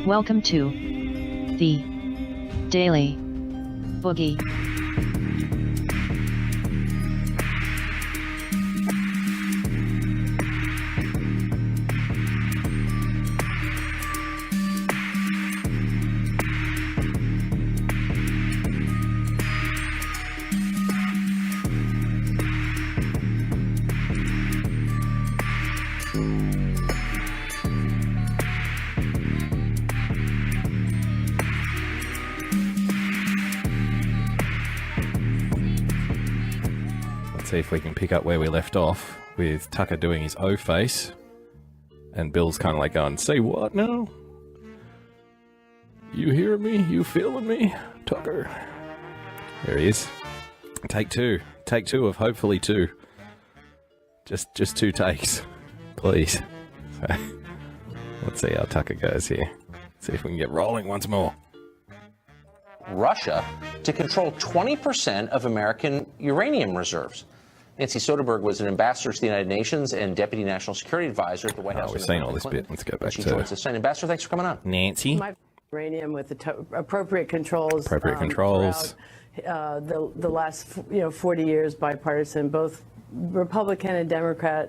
Welcome to the Daily Boogie. See if we can pick up where we left off with Tucker doing his O face and Bill's kind of like going, say what now? You hearing me? You feeling me? Tucker. There he is. Take two of hopefully two. Just two takes, please. So, let's see how Tucker goes here. See if we can get rolling once more. Russia to control 20% of American uranium reserves. Nancy Soderberg was an ambassador to the United Nations and Deputy National Security Advisor at the White House. We've seen all this bit. Let's go back she to joins us. Ambassador, thanks for coming on. Nancy. Uranium with the appropriate controls. Throughout, the last 40 years, bipartisan, both Republican and Democrat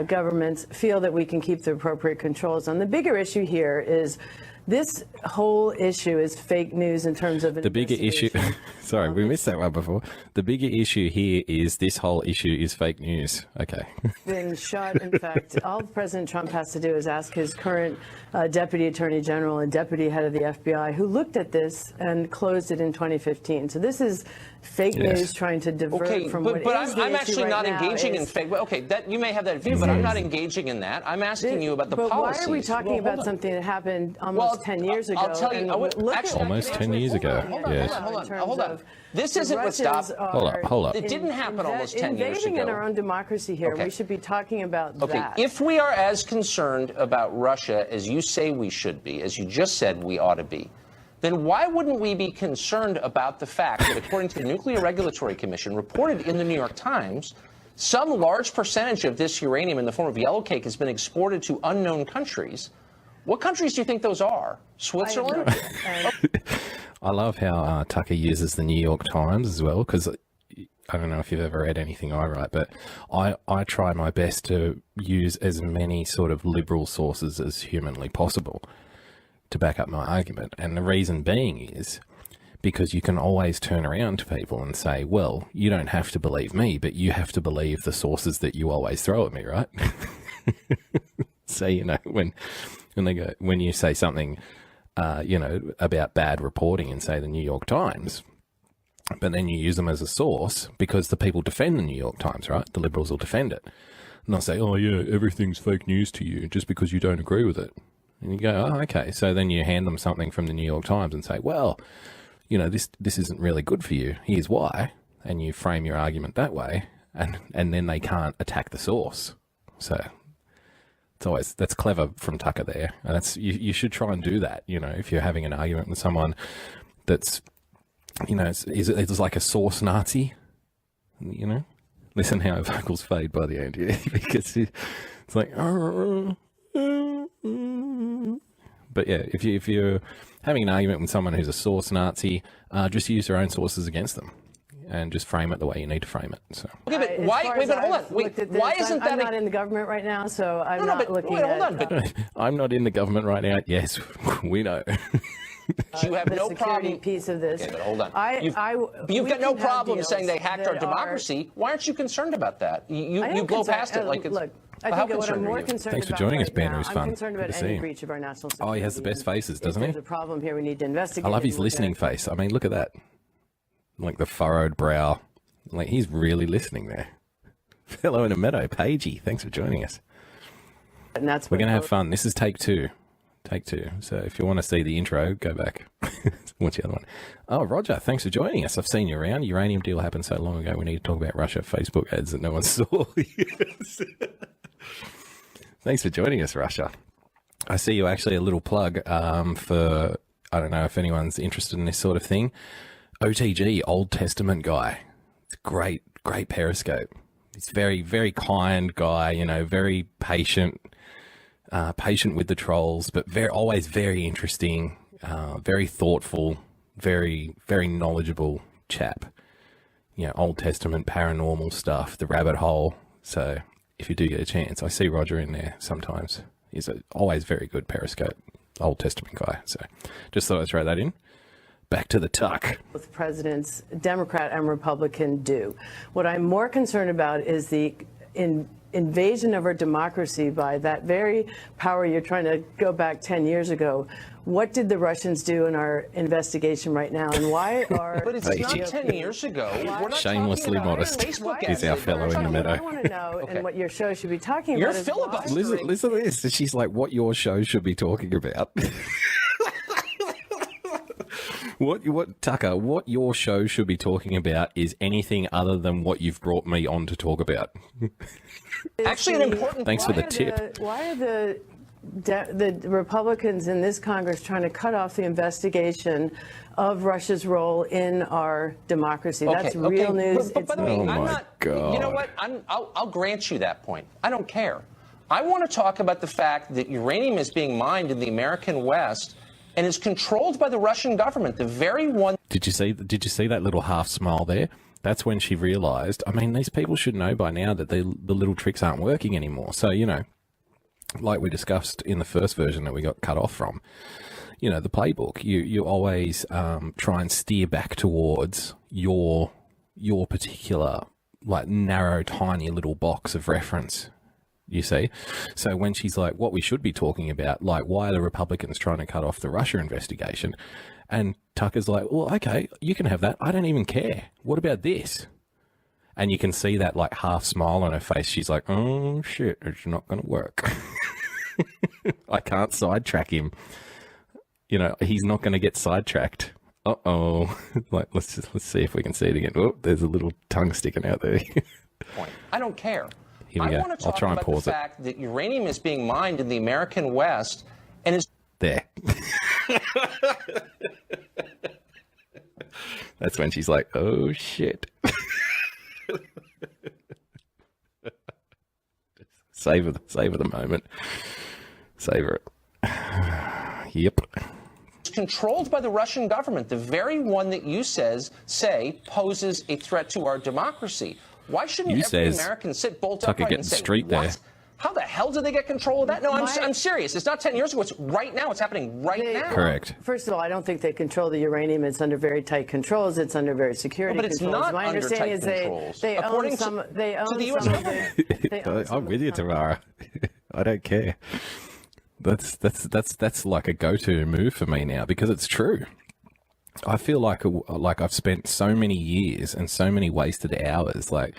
governments feel that we can keep the appropriate controls. And the bigger issue here is this whole issue is fake news in terms of the bigger issue. Sorry, we missed that one before. The bigger issue here is this whole issue is fake news. Okay. Been shut. In fact, all President Trump has to do is ask his current Deputy Attorney General and Deputy Head of the FBI, who looked at this and closed it in 2015. So this is fake news trying to divert from what is the issue I'm actually right not now engaging in fake. Okay, that you may have that view, but I'm not engaging in that. I'm asking you about the policies. Why are we talking about something that happened almost 10 years ago? I'll tell you. Almost 10 years ago. Hold on. This isn't what stopped. Hold up. It didn't happen almost 10 years ago. Invading in our own democracy here. We should be talking about that. If we are as concerned about Russia as you say we should be, as you just said we ought to be, then why wouldn't we be concerned about the fact that, according to the Nuclear Regulatory Commission, reported in the New York Times, some large percentage of this uranium in the form of yellow cake has been exported to unknown countries? What countries do you think those are? Switzerland? I love how Tucker uses the New York Times as well, because I don't know if you've ever read anything I write, but I try my best to use as many sort of liberal sources as humanly possible to back up my argument. And the reason being is because you can always turn around to people and say, well, you don't have to believe me, but you have to believe the sources that you always throw at me, right? So, when you say something, about bad reporting and say the New York Times, but then you use them as a source because the people defend the New York Times, right? The liberals will defend it. And they'll say, oh yeah, everything's fake news to you just because you don't agree with it. And you go, oh, okay. So then you hand them something from the New York Times and say, well, this isn't really good for you. Here's why. And you frame your argument that way, and then they can't attack the source. So that's clever from Tucker there. And you should try and do that. If you're having an argument with someone that's, it's like a source Nazi, listen how vocals fade by the end, because it's like, but yeah, if you're having an argument with someone who's a source Nazi, just use their own sources against them and just frame it the way you need to frame it. So. Okay, but why? Wait, but hold on. Why isn't that? I'm not in the government right now, so I'm not looking at. Hold on, but I'm not in the government right now. Yes, we know. You have no problem. Piece of this. Okay, but hold on. You've got no problem saying they hacked our democracy. Why aren't you concerned about that? You blow past it like it's. Look, I think what I'm more concerned Thanks for about joining us, right Ben. now, It was fun. I'm concerned about any breach of our national security. Oh, he has the best faces, doesn't he? There's a problem here. We need to investigate. I love his listening face. I mean, look at that. Like the furrowed brow. Like he's really listening there. Fellow in a meadow, Pagey. Thanks for joining us. And that's We're going to have fun. This is take two. So if you want to see the intro, go back. What's the other one? Oh, Roger, thanks for joining us. I've seen you around. Uranium deal happened so long ago. We need to talk about Russia Facebook ads that no one saw. Thanks for joining us, Russia. I see you actually a little plug for, I don't know if anyone's interested in this sort of thing. OTG, Old Testament guy. It's great Periscope. He's very, very kind guy, very patient. patient with the trolls, but always very interesting, very thoughtful, very, very knowledgeable chap. You know, Old Testament paranormal stuff, the rabbit hole. So if you do get a chance, I see Roger in there sometimes. He's always very good Periscope, Old Testament guy. So just thought I'd throw that in. Back to the tuck. Both presidents, Democrat and Republican, do. What I'm more concerned about is the invasion of our democracy by that very power you're trying to go back 10 years ago. What did the Russians do in our investigation right now, and why are... But it's not 10 years ago. We're not shamelessly modest is our fellow in the meadow. What I want to know, and what your show should be talking You're about is filibustering. Listen to this. She's like, what your show should be talking about. What Tucker, what your show should be talking about is anything other than what you've brought me on to talk about. Actually, an important... Thanks for the tip. Why are the Republicans in this Congress trying to cut off the investigation of Russia's role in our democracy? That's real news. But by the way, Oh I'm my not... God. You know what? I'll grant you that point. I don't care. I want to talk about the fact that uranium is being mined in the American West and is controlled by the Russian government, the very one... Did you see that little half smile there? That's when she realized, I mean, these people should know by now that the little tricks aren't working anymore. So, you know, like we discussed in the first version that we got cut off from, you know, the playbook, you always try and steer back towards your particular, like, narrow, tiny little box of reference. You see? So when she's like, what we should be talking about, like, why are the Republicans trying to cut off the Russia investigation? And Tucker's like, well, okay, you can have that. I don't even care. What about this? And you can see that, like, half smile on her face. She's like, oh, shit, it's not going to work. I can't sidetrack him. You know, he's not going to get sidetracked. Uh-oh. Like, let's see if we can see it again. Oh, there's a little tongue sticking out there. point. I don't care. Here we go. I want to I'll talk try and about the pause it. fact that uranium is being mined in the American West and is... There. That's when she's like, oh, shit. Savor the moment. Savor it. Yep. controlled by the Russian government, the very one that you say poses a threat to our democracy. Why shouldn't every American sit bolt upright and say, what? How the hell did they get control of that? No, I'm serious. It's not 10 years ago. It's right now. It's happening right now. Correct. First of all, I don't think they control the uranium. It's under very tight controls. It's under very security but it's controls. not My under understanding tight is controls. they own some. They own the US some of the. I'm with you, Tamara. I don't care. That's like a go-to move for me now because it's true. I feel like I've spent so many years and so many wasted hours, like,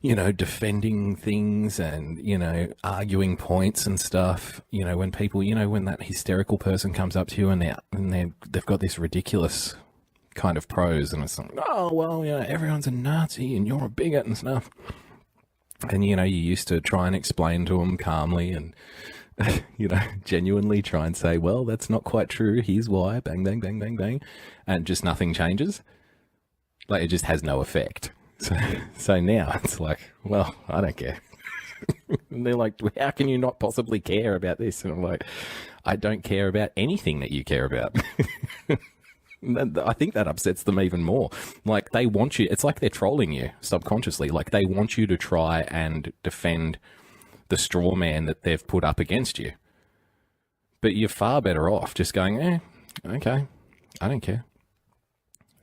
you know, defending things and, you know, arguing points and stuff. You know, when people, you know, when that hysterical person comes up to you and they've got this ridiculous kind of prose and it's like, oh, well, you know, everyone's a Nazi and you're a bigot and stuff. And, you know, you used to try and explain to them calmly and, you know, genuinely try and say, well, that's not quite true. Here's why. Bang, bang, bang, bang, bang. And just nothing changes. Like, it just has no effect. So now it's like, well, I don't care. And they're like, how can you not possibly care about this? And I'm like, I don't care about anything that you care about. I think that upsets them even more. Like, they want you, it's like they're trolling you subconsciously. Like, they want you to try and defend the straw man that they've put up against you. But you're far better off just going, okay, I don't care.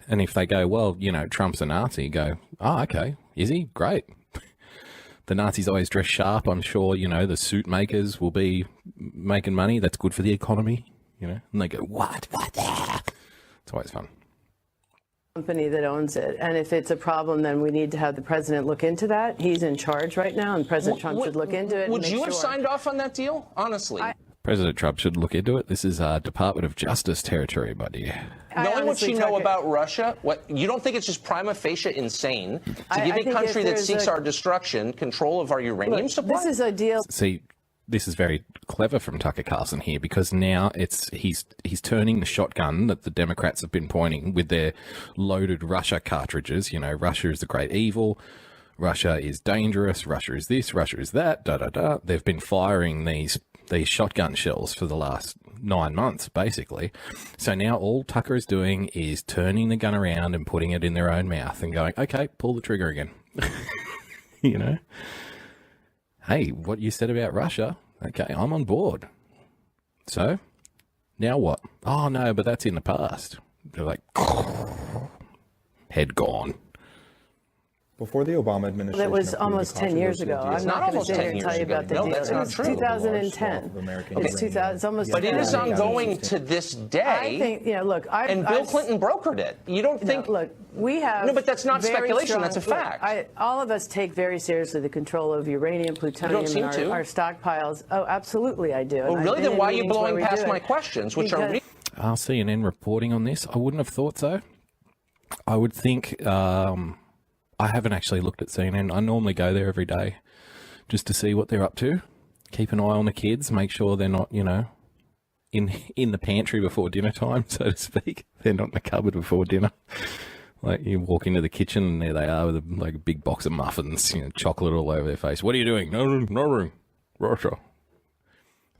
And if they go, well, you know, Trump's a Nazi, you go, oh, okay, is he? Great. The Nazis always dress sharp. I'm sure, you know, the suit makers will be making money. That's good for the economy, you know. And they go, what? It's always fun. Company that owns it, and if it's a problem, then we need to have the president look into that. He's in charge right now, and President Trump should look into it. Would you have signed off on that deal? Honestly, President Trump should look into it. This is Department of Justice territory, my dear. Knowing what you know about Russia, you don't think it's just prima facie insane to give a country that seeks our destruction control of our uranium supply? This is a deal. See, this is very clever from Tucker Carlson here because now he's turning the shotgun that the Democrats have been pointing with their loaded Russia cartridges. You know, Russia is the great evil. Russia is dangerous, Russia is this, Russia is that, da-da-da. They've been firing these shotgun shells for the last 9 months, basically. So now all Tucker is doing is turning the gun around and putting it in their own mouth and going, okay, pull the trigger again. You know? Hey, what you said about Russia, okay, I'm on board. So, now what? Oh, no, but that's in the past. They're like, head gone. Before the Obama administration, That was approved almost the 10 years controversial ago. deal. I'm not not going to almost sit 10 here and tell years you ago. about the No, deal. that's It not was true. 2010. It's 2000. It's almost But 10 it is years ago. ongoing to this day. I think, look, and Bill Clinton brokered it. You don't think? Look, we have. No, but that's not very speculation. strong- That's a fact. Look, all of us take very seriously the control of uranium, plutonium, seem and to. our stockpiles. Oh, absolutely, I do. Oh, And really? I've been Then in why are you meetings where blowing we past do my it. questions, which are? CNN reporting on this? I wouldn't have thought so. I would think, I haven't actually looked at CNN. I normally go there every day just to see what they're up to. Keep an eye on the kids, make sure they're not, in the pantry before dinner time, so to speak. They're not in the cupboard before dinner. Like you walk into the kitchen and there they are with a big box of muffins, chocolate all over their face. What are you doing? No room, Russia.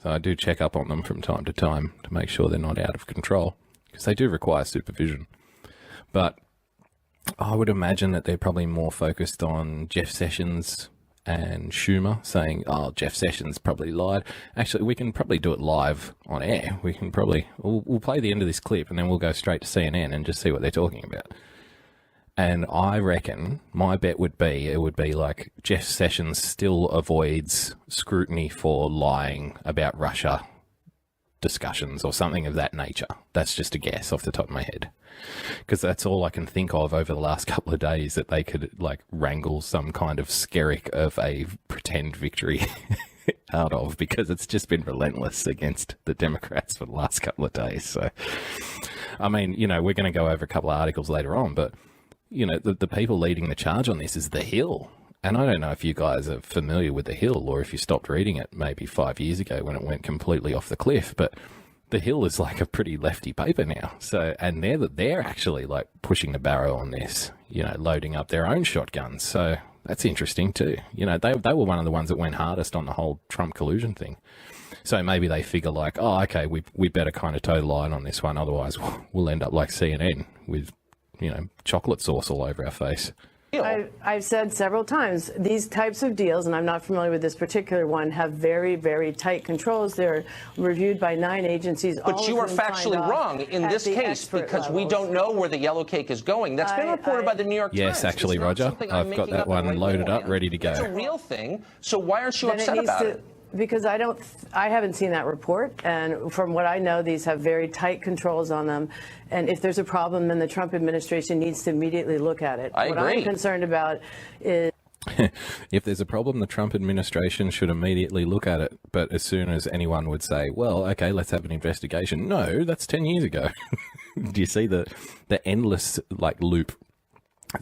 So I do check up on them from time to time to make sure they're not out of control, because they do require supervision. But I would imagine that they're probably more focused on Jeff Sessions and Schumer saying, oh, Jeff Sessions probably lied. Actually, we can probably do it live on air. We can probably, we'll play the end of this clip and then we'll go straight to CNN and just see what they're talking about. And I reckon my bet would be, it would be like Jeff Sessions still avoids scrutiny for lying about Russia discussions or something of that nature. That's just a guess off the top of my head, because that's all I can think of over the last couple of days, that they could wrangle some kind of skerrick of a pretend victory out of, because it's just been relentless against the Democrats for the last couple of days. So, I mean, we're going to go over a couple of articles later on, but the people leading the charge on this is The Hill. And I don't know if you guys are familiar with The Hill, or if you stopped reading it maybe 5 years ago when it went completely off the cliff, but The Hill is like a pretty lefty paper now. So, and they're actually pushing the barrow on this, loading up their own shotguns. So that's interesting too. They were one of the ones that went hardest on the whole Trump collusion thing. So maybe they figure oh, okay, we better kind of toe the line on this one. Otherwise we'll end up like CNN with, chocolate sauce all over our face. I've said several times, these types of deals, and I'm not familiar with this particular one, have very, very tight controls. They're reviewed by 9 agencies. But you are factually wrong in this case, because we don't know where the yellow cake is going. That's been reported by the New York Times. Yes, actually, Roger. I've got that one loaded up, ready to go. It's a real thing. So why aren't you upset about it? Because I haven't seen that report, and from what I know, these have very tight controls on them. And if there's a problem, then the Trump administration needs to immediately look at it. I agree. What I'm concerned about is if there's a problem, the Trump administration should immediately look at it. But as soon as anyone would say, well, okay, let's have an investigation. No, that's 10 years ago. Do you see the endless loop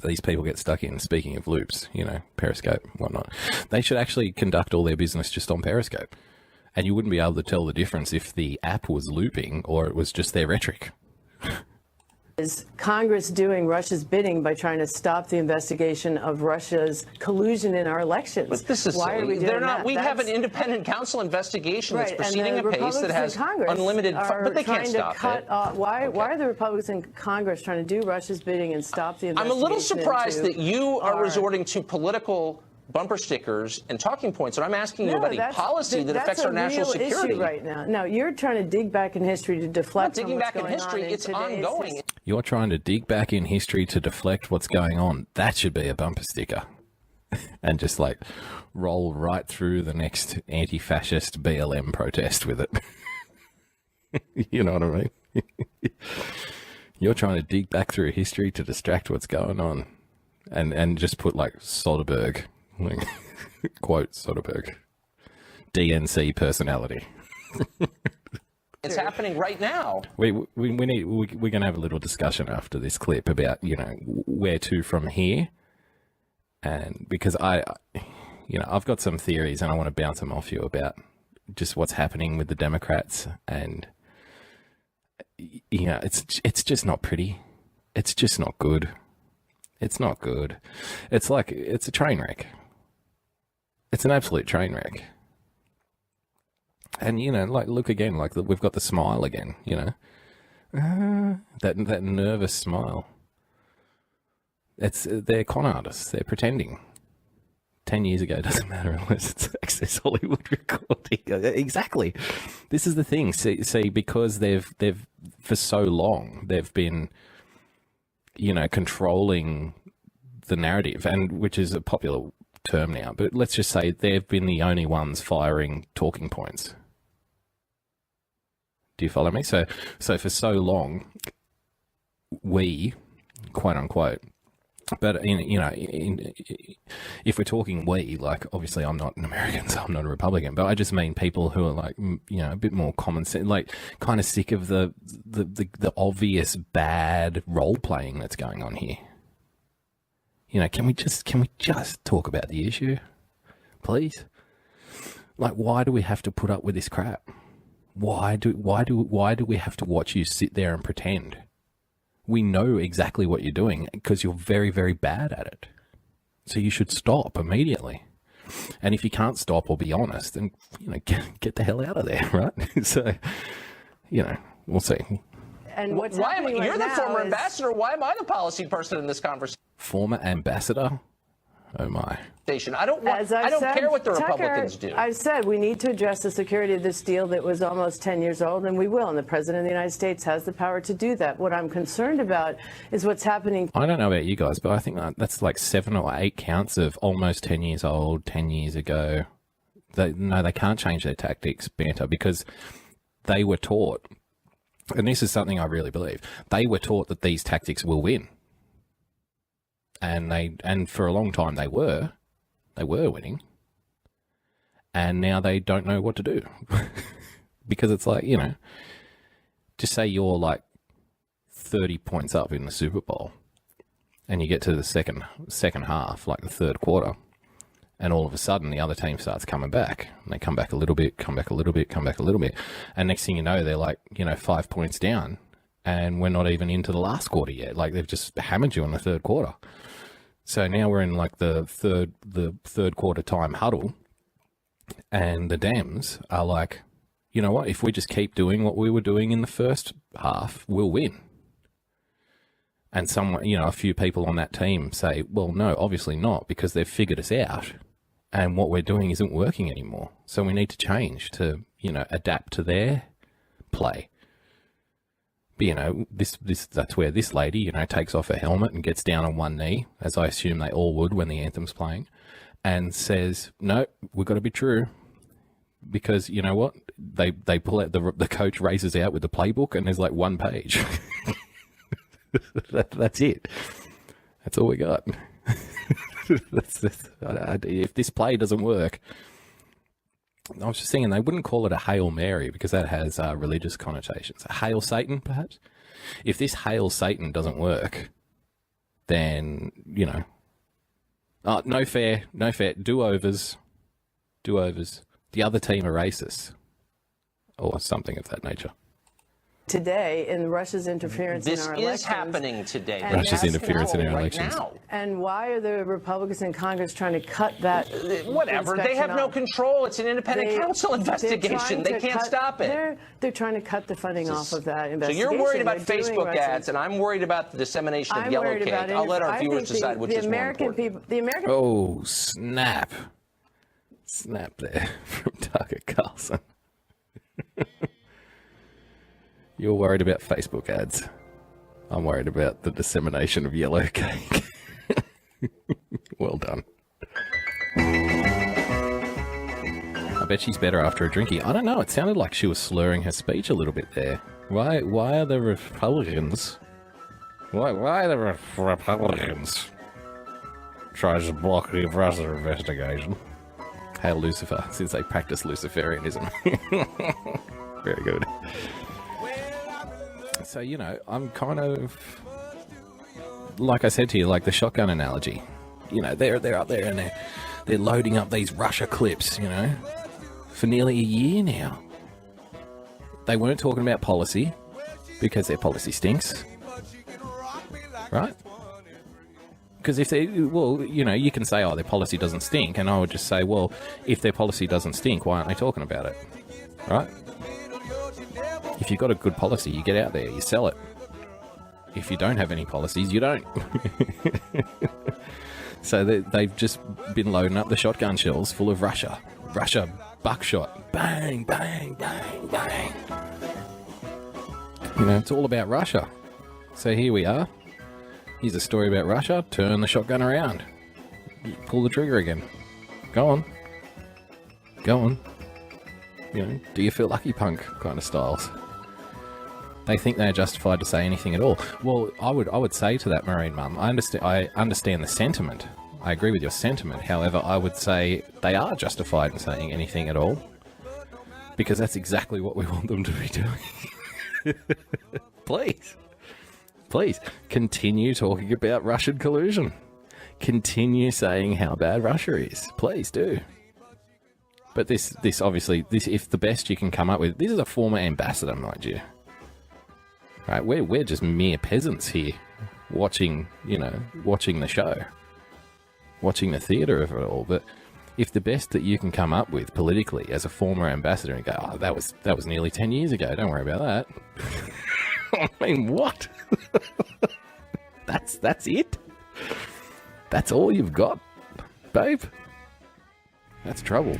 these people get stuck in? Speaking of loops, Periscope, whatnot. They should actually conduct all their business just on Periscope. And you wouldn't be able to tell the difference if the app was looping or it was just their rhetoric. is Congress doing Russia's bidding by trying to stop the investigation of Russia's collusion in our elections. But this is Why silly. are we doing They're not. that? We have an independent council investigation that's Right, proceeding and the at pace that has Republicans in Congress unlimited. But they can't trying stop to cut it. off, why are the Republicans in Congress trying to do Russia's bidding and stop the I'm investigation? a little surprised into that you are our- resorting to political bumper stickers and talking points, and I'm asking you about a that's- policy that affects our national That's a real security. issue right now. No, you're trying to dig back in history to deflect Not digging from what's back in going history, on in it's today's ongoing. You're trying to dig back in history to deflect what's going on. That should be a bumper sticker. And just roll right through the next anti-fascist BLM protest with it. You know what I mean? You're trying to dig back through history to distract what's going on. And just put Soderbergh, quote Soderbergh, DNC personality. It's happening right now. We're going to have a little discussion after this clip about, where to from here. And because I've got some theories and I want to bounce them off you about just what's happening with the Democrats. And, it's just not pretty. It's just not good. It's not good. It's like, it's a train wreck. It's an absolute train wreck. And, you know, like, look again, like, we've got the smile again, you know. That nervous smile. They're con artists. They're pretending. 10 years ago doesn't matter unless it's Access Hollywood recording. Exactly. This is the thing. See, because they've for so long, they've been, you know, controlling the narrative, and which is a popular term now, but let's just say they've been the only ones firing talking points. Do you follow me? So for so long, we, quote unquote, but if we're talking we, like, obviously I'm not an American, so I'm not a Republican, but I just mean people who are like, you know, a bit more common sense, like kind of sick of the obvious bad role playing that's going on here. You know, can we just talk about the issue, please? Like, why do we have to put up with this crap? Why do we have to watch you sit there and pretend? We know exactly what you're doing because you're very, very bad at it. So you should stop immediately. And if you can't stop or be honest, then, you know, get the hell out of there, right? So, you know, we'll see. And what's why happening right you're the now former is- ambassador. Why am I the policy person in this conversation? Former ambassador? Oh my. I don't care what the Republicans do. I said we need to address the security of this deal that was almost 10 years old, and we will. And the President of the United States has the power to do that. What I'm concerned about is what's happening. I don't know about you guys, but I think that's like 7 or 8 counts of almost 10 years old, 10 years ago. They can't change their tactics, banter, because they were taught, and this is something I really believe, they were taught that these tactics will win. And for a long time they were winning, and now they don't know what to do. Because it's like, you know, just say you're like 30 points up in the Super Bowl and you get to the second half, like the third quarter, and all of a sudden the other team starts coming back, and they come back a little bit, come back a little bit, come back a little bit, and next thing you know, they're like, you know, 5 points down, and we're not even into the last quarter yet. Like, they've just hammered you in the third quarter. So now we're in like the third quarter time huddle, and the Dems are like, you know what, if we just keep doing what we were doing in the first half, we'll win. And someone, you know, a few people on that team say, well, no, obviously not, because they've figured us out and what we're doing isn't working anymore. So we need to change to, you know, adapt to their play. But, you know, that's where this lady, you know, takes off her helmet and gets down on one knee, as I assume they all would when the anthem's playing, and says, no, we've got to be true. Because, you know what, they pull out, the coach races out with the playbook, and there's like one page. That's it. That's all we got. If this play doesn't work, I was just thinking they wouldn't call it a Hail Mary because that has religious connotations. A Hail Satan, perhaps? If this Hail Satan doesn't work, then, you know, no fair, do-overs. The other team are racist, or something of that nature. Today, in Russia's interference in our elections. This is happening today. And Russia's interference in our elections. Now. And why are the Republicans in Congress trying to cut that? Whatever. They have no control. It's an independent counsel investigation. They can't stop it. They're trying to cut the funding off of that So investigation. you're worried about They're doing Facebook ads, and I'm worried about the dissemination of yellow cake. I'll let our viewers decide which is more important. Oh, snap. Snap there from Tucker Carlson. You're worried about Facebook ads. I'm worried about the dissemination of yellow cake. Well done. I bet she's better after a drinky. I don't know. It sounded like she was slurring her speech a little bit there. Why are the Republicans... Why are the Republicans trying to block the Russia investigation? Hail Lucifer, since they practice Luciferianism. Very good. So, you know, I'm kind of, like I said to you, like the shotgun analogy. You know, they're up there and they're loading up these Russia clips, you know, for nearly a year now. They weren't talking about policy because their policy stinks. Right? Because if they, well, you know, you can say, oh, their policy doesn't stink, and I would just say, well, if their policy doesn't stink, why aren't they talking about it, right? If you've got a good policy, you get out there, you sell it. If you don't have any policies, you don't. So they've just been loading up the shotgun shells full of Russia buckshot, bang, bang, bang, bang. You know, it's all about Russia. So here we are. Here's a story about Russia. Turn the shotgun around. Pull the trigger again. Go on. Go on. You know, do you feel lucky punk kind of styles. They think they're justified to say anything at all. Well, I would say to that Marine mum, I understand the sentiment. I agree with your sentiment. However, I would say they are justified in saying anything at all, because that's exactly what we want them to be doing. Please continue talking about Russian collusion. Continue saying how bad Russia is. Please do. But this obviously, if the best you can come up with, this is a former ambassador, mind you. Right, we're just mere peasants here, watching the show, watching the theatre of it all. But if the best that you can come up with politically as a former ambassador and go, oh, that was nearly 10 years ago, don't worry about that. I mean, what? That's it? That's all you've got, babe? That's trouble.